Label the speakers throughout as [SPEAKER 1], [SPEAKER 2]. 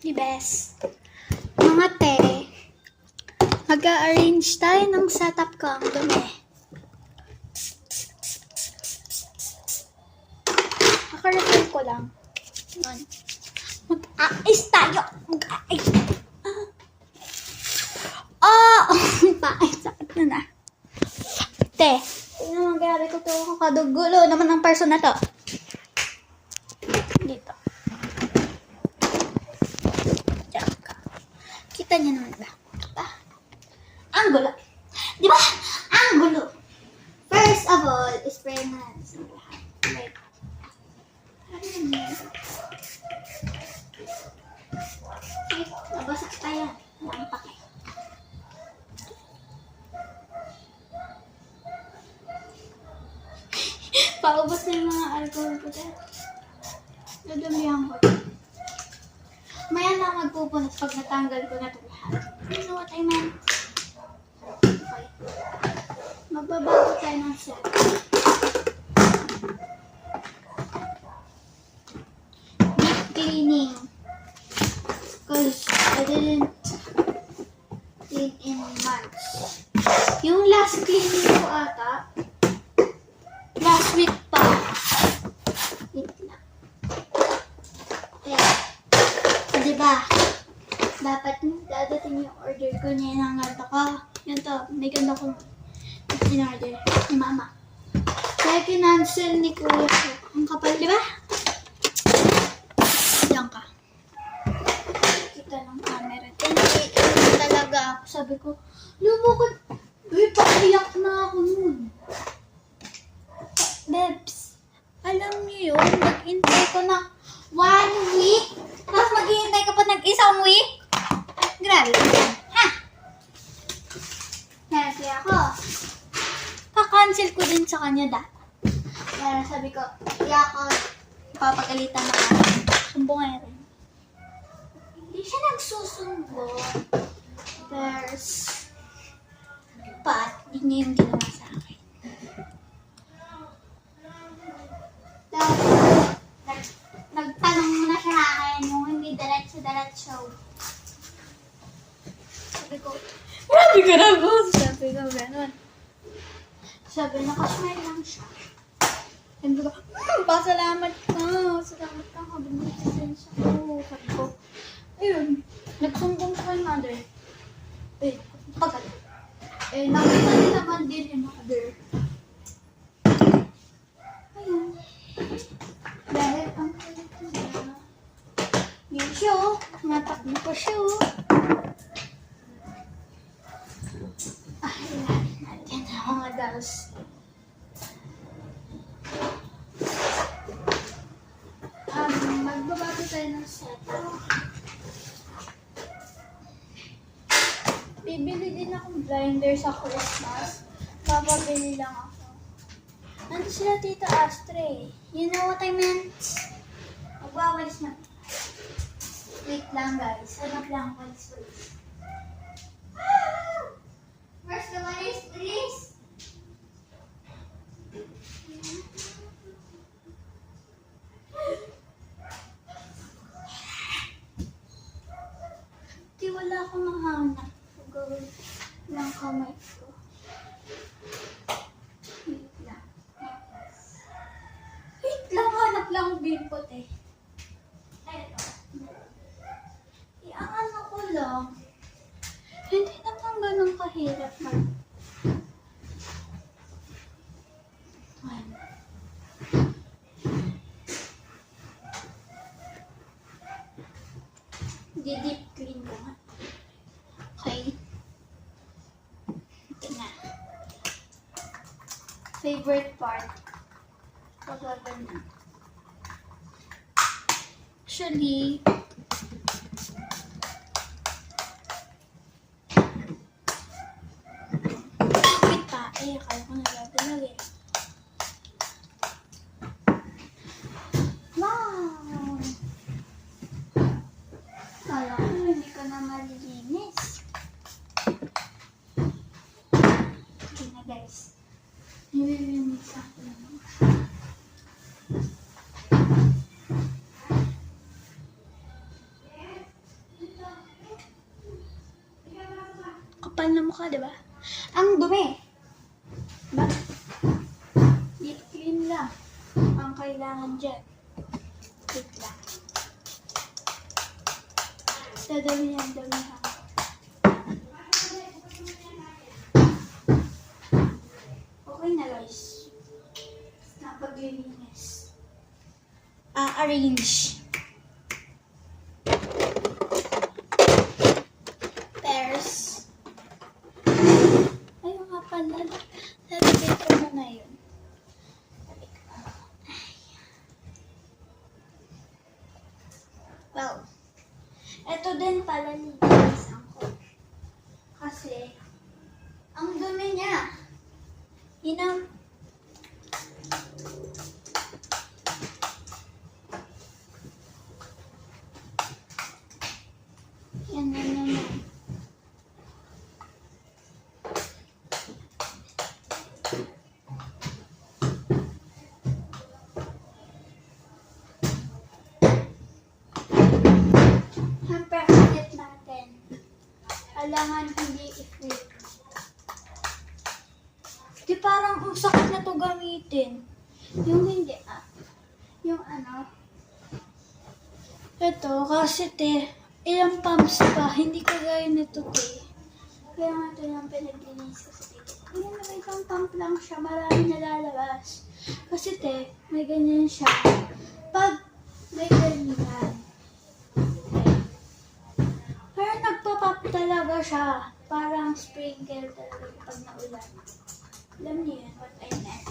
[SPEAKER 1] the best. Mga te, mag-a-arrange tayo ng setup ko ang dumi. Naka-refill ko lang. Yun. Mag-a-ayos tayo. Mag-a-ayos. Paayos. Sakit na. Te, ano nangyari ko to? Kakadugulo naman ng person na to. Dito. Diyan ka. Kita niyo naman ba? Diba? Ang gulo. Diba? Ang gulo. First of all, spray na natin sa lahat. Wait. Ano yun? Wait, nabasa tayo. Ang pake. Paubos na yung mga alcohol ko dyan. Dudumihan ko. Maya na magpupunas pag natanggal ko na ito lahat. You know what I meant? Okay. Magbabago tayo ng set. Deep cleaning. Because I didn't clean in months. Yung last cleaning ko ata, last week pa. Wait lang. Diba? Dapat dadating yung order ko niya ng ganito ko. Yun to. May ganda kong in-order ni mama. Kaya kinancel ni kuya ko. Ang kapal, diba? Diyan ka. Kita ng camera. Hindi talaga ako. Sabi ko, lumukod. Uy, paiyak na ako nun. Bebs, alam niyo yun, mag-intay ko na 1 week, tapos mag-iintay ka pa ng isang week? Grabe ka. Ha? Kaya ako, pa-cancel ko din sa kanya dati. Kaya sabi ko, kaya ako, papagalitan na ako. Sumbongero. Hindi siya nagsusumbong. There's, but, hindi niya yung ginawa sa akin. Nagtanong muna siya sa akin yung hindi diretso. Sabi ko, grabe ka na po. Sabi ko, gano'n. Sabi, nakasmile lang siya. Sabi ko, pasalamat ka. Salamat ka. Kabinitisin siya ko. Sabi ko, ayun, nagsumbong sa kay mother. Tagal. Nakita din naman din yung mother. Ayun. Dahil ang kulit niya. Yun siya, natakbo pa siya. Ayan, natin ang mga dolls. Magbabago tayo ng setup. Bibili din akong blinder sa Christmas. Bababili lang ako. Nandito sila Tita Astray. You know what I meant? Magwawalis na. Wait lang guys. Hanap lang ang walis. Where's the walis, please? Di wala akong mahanap. Gawin lang kamay ko. Hanap lang bimpot eh. Eto. Ano ko lang. Hindi naman ganun kahirap man. Di-deep clean ko nga. Okay. Ito na. Favorite part. Pagbaban na. Actually, wait pa. Akala ko nagagalag eh. Wow! Akala ko hindi ka na malilinis. Okay na guys. Nililinis ako naman. kapal na mukha, diba? Ang dumi. Diba? Deep clean lang. Ang kailangan dyan. Wait lang. Damihan. Okay na guys. Napaglilinis. Arrange. Pairs. Ayun nga pala. Lalagay ko na yun. Well, eto din pala nilinisan ko. Kasi, ang dumi niya. Yun ang yan na naman. Siyempre, ulit natin. Alangan hindi i-flip. Di parang ang sakit na to gamitin. Yung hindi, yung ano. Ito, kasi ilang pumps pa. Hindi kagaya nito, Kaya nga ito lang pinaglinis kasi Ayan na, may isang pump lang siya. Marami nalalabas. Kasi may ganyan siya. Pag may ganyan. Pero nagpa-pop talaga siya. Parang sprinkle talaga pag naulan. Alam niyo yan, what I meant.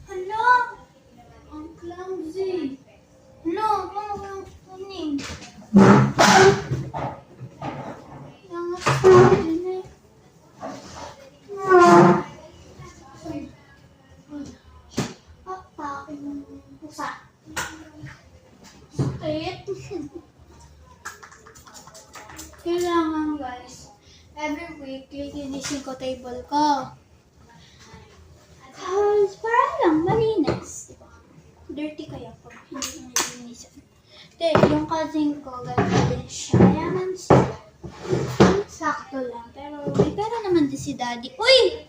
[SPEAKER 1] Hala! Ang clumsy. Hala, ang kuning. Langas ko din pakin ng pusa. Sakit. Kailangan guys, every week, lilinisin ko table ko. Cause para lang, malinis. Diba? Dirty kaya pag hindi nilinisan. Yung cousin ko, gano'n din siya. Mayaman siya. Sakto lang. Pero may pera naman din si daddy. Uy!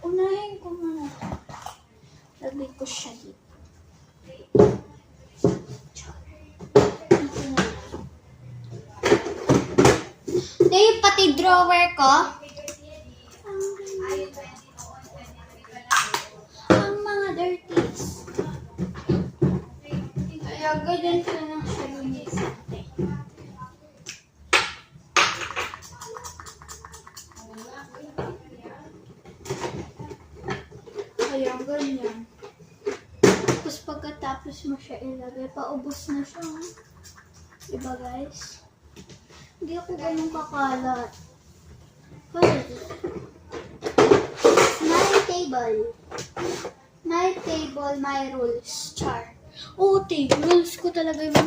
[SPEAKER 1] Unahin ko muna. Lagay ko siya dito. Yung pati drawer ko. Ang mga dirties. Kaya ganyan ko lang siya linisan. Kaya ganyan. Tapos pagkatapos mo siya ilagay, paubos na siya. Diba guys? Hindi ako ganun kakalat. My table. My table, my rules. Char. Oo, rules ko talaga yung...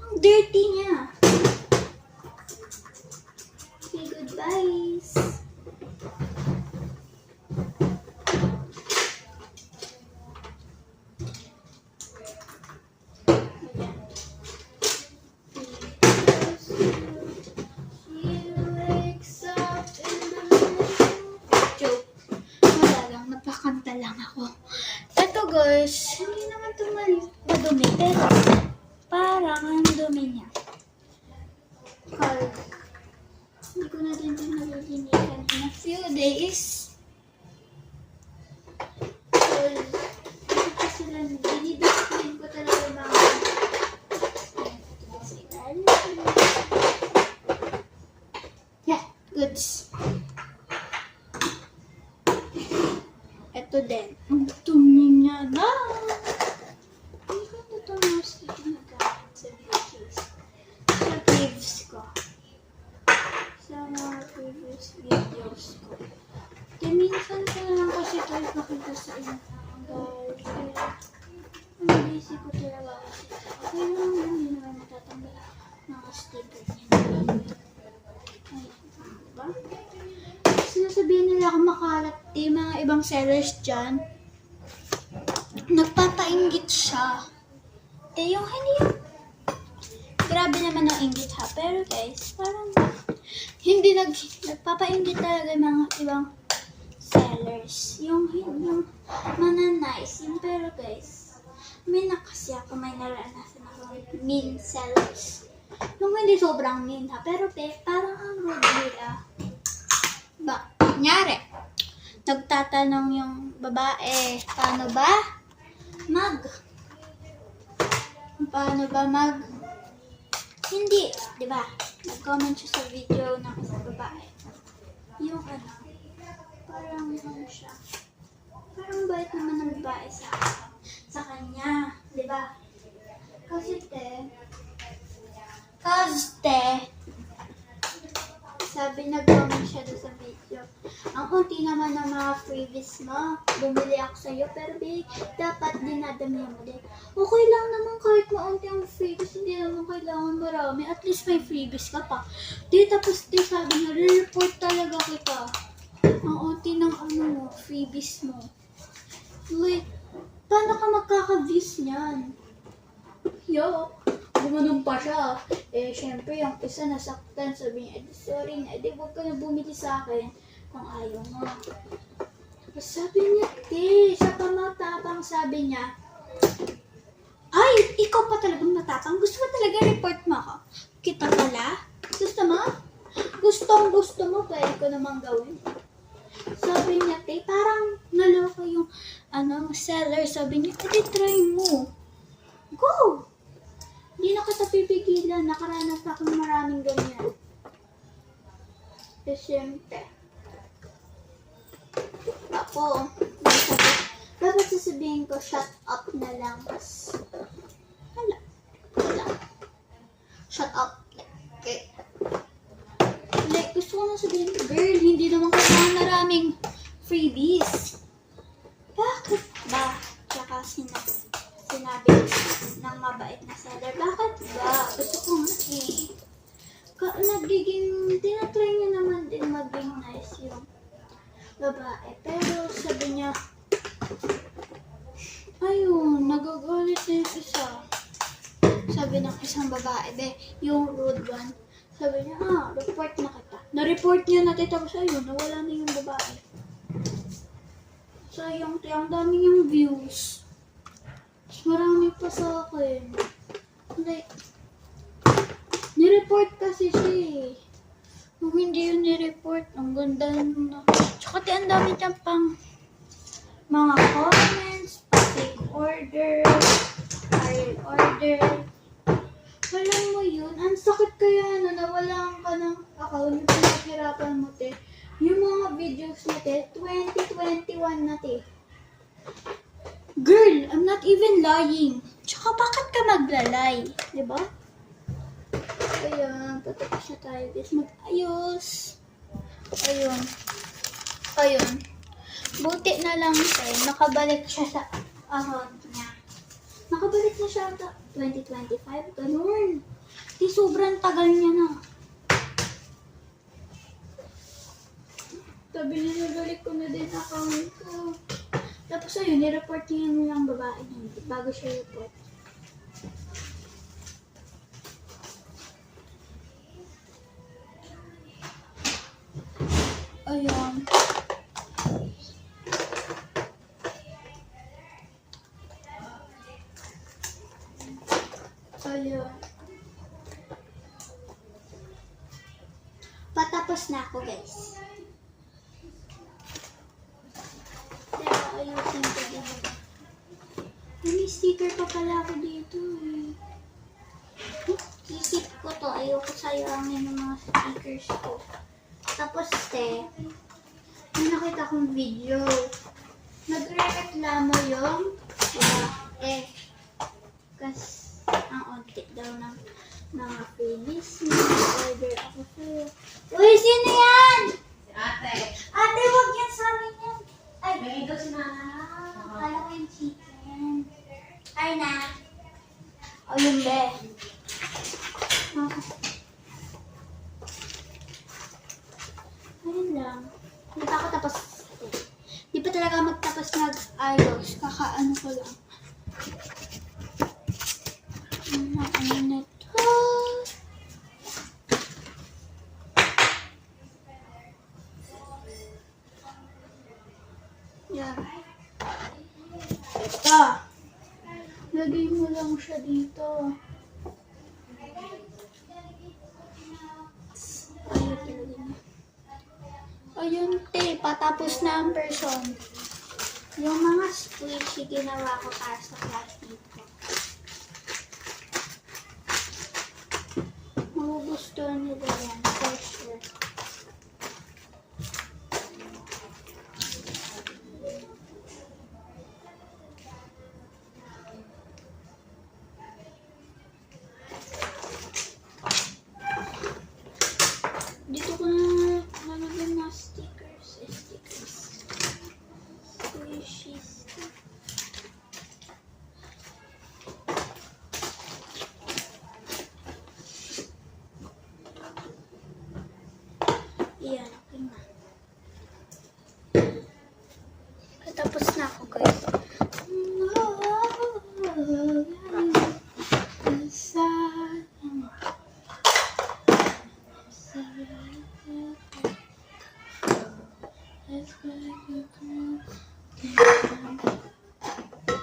[SPEAKER 1] Ang dirty niya. Okay, goodbyes. Napakanta lang ako. Ito guys, hindi naman ito madumi. Pero parang ang dumi niya. Kasi hindi ko na din ito nalilinisan in a few days. Ito sila, dinidiscipline ko talaga mga yeah, goods. Ito din. Ang dumi niya na. Hindi ko ito mostly ginagamit sa videos. Sa caves ko. Sa mga previous videos ko. Minsan ko na lang kasi ito ipakita sa inyo. Guys, ang busy ko talaga kasi. Okay lang, hindi naman natatanggal mga sticker niya. Ayun, diba? Sinasabihin nila ako makalat, mga ibang sellers dyan. nagpapainggit siya. Yung hindi yung grabe naman ang inggit ha. Pero guys, parang hindi nagpapainggit talaga yung mga ibang sellers. Yung mananice. Yung pero guys, may kasi ako, may naranasan ako mean sellers. Yung hindi sobrang mean ha. Pero parang ang rude nila. Kunyari, nagtatanong yung babae, paano ba hindi, di ba? Nag-comment siya sa video ng isang babae. Yung parang siya. Parang bait naman ng babae sa kanya, di ba? Kasi sabi nag-comment siya doon sa video. Ang unti naman ng mga freebies mo. Bumili ako sa'yo, pero dapat dinadamihan mo din. Okay lang naman kahit maunti ang freebies, hindi naman kailangan marami. At least may freebies ka pa. Tapos sabi niya, re-report talaga kita. Ang unti ng freebies mo. Like, paano ka magkaka-views niyan? Yo! Gumanong pa siya. Syempre, yung isa nasaktan, sabi niya, sorry na, huwag ka na bumili sa akin kung ayaw mo. Tapos sabi niya, siya pa matapang, sabi niya, ay, ikaw pa talagang matapang. Gusto mo talaga report mo ako? Kita pala? Gusto mo? Gusto mo, pwede ko namang gawin. Sabi niya, parang naloko yung seller. Sabi niya, try mo. Go! Hindi na kita pipigilan. Nakaranas ako ng maraming ganyan. Siyempre. Ako, dapat sasabihin ko, shut up na lang. Wala. Shut up. Like, gusto ko na sabihin, girl, hindi naman kailangan maraming freebies. Bakit ba? Tsaka sinabi ng mabait na seller, bakit ba? Gusto ko tinatry niya naman din maging nice yung babae. Pero sabi niya, ayun, nagagalit na yung isa. Sabi ng isang babae, yung rude one. Sabi niya, report na kita. Na-report niya natin, tapos ayun, nawala na yung babae. Sayang, ang dami yung views. Marami pa sa akin. Like, nireport kasi siya. Kung hindi yun nireport, ang ganda na. Tsaka ang dami dyan pang mga comments, pa-take order, file order. Alam mo yun, ang sakit kaya nawalan ka ng account, yung pinaghirapan mo, yung mga videos na 2021 na Girl, I'm not even lying. Tsaka bakit ka maglalay? Diba? Ayan, patapos na tayo. Guys, mag-ayos. Ayun. Buti na lang nakabalik siya sa account niya. Nakabalik na siya sa 2025. Ganun. Sobrang tagal niya na. Sabi niya, nabalik ko na din account ko. Tapos ayun, nireport niya nilang babae niya bago siya report. Ayun. Patapos na ako, guys. Ayusin ko din. May sticker pa pala ako dito Isip ko to. Ayoko sayangin ng mga stickers ko. Tapos may nakita kong video. Nagre-reklamo yung kasi ang unti daw ng mga freebies. Order ako sa'yo. Uy, sino yan?
[SPEAKER 2] Ate.
[SPEAKER 1] Ate, wag yan sa amin yan. Ay,
[SPEAKER 2] May ito si Nana.
[SPEAKER 1] Akala ko yung chicken. Ay na. O yun be. Ayun lang. Hindi pa ako tapos. Di pa talaga magtapos nag-ayos. Kakaano ko lang. Ano na to? Yan. Ito. Lagay mo lang siya dito. Ayun, te. Patapos na ang person. Yung mga squishy ginawa ko para sa classmate ko. Magugustuhan nila yan, for sure. Dito ko na nalagyan mga stickers. Squishy stickers. Iyan, okay na. Tapos na ako, guys.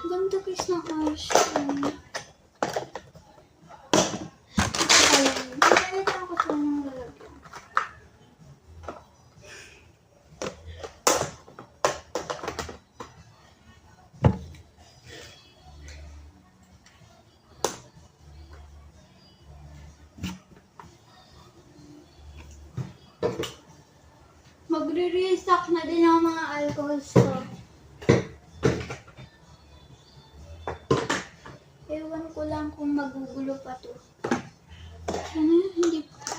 [SPEAKER 1] Ganda guys na harsh. Ganito ako sa nang lalagyan. Magre-restock na din ang mga alcohols ko. Ewan ko lang kung magugulo pa to. Ano yun? Hindi pa.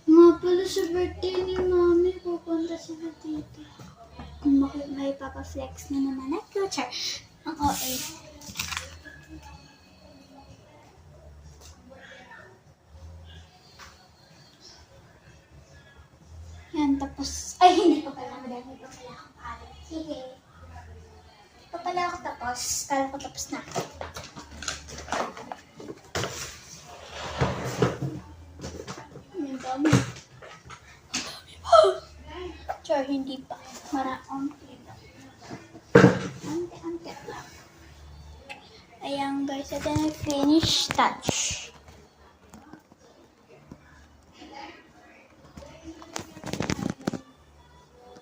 [SPEAKER 1] Nga pala sa birthday ni Mami, pupunta sila dito. Kung may papaflex na naman ako. Char. Ang OA. Yan, tapos, ay, hindi pa pala, madami pa pala akong paalat. Sige. Pa pala ako tapos, kala ko tapos na. Ang dami. Ang dami pa. Char, hindi pa. Ante lang. Ayan guys, ito na finish touch.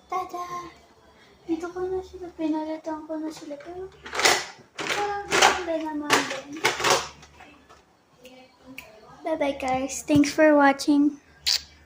[SPEAKER 1] Tada! Dito ko na sila, pinalitan ko na sila. Pero, ganda naman din. Bye-bye guys. Thanks for watching.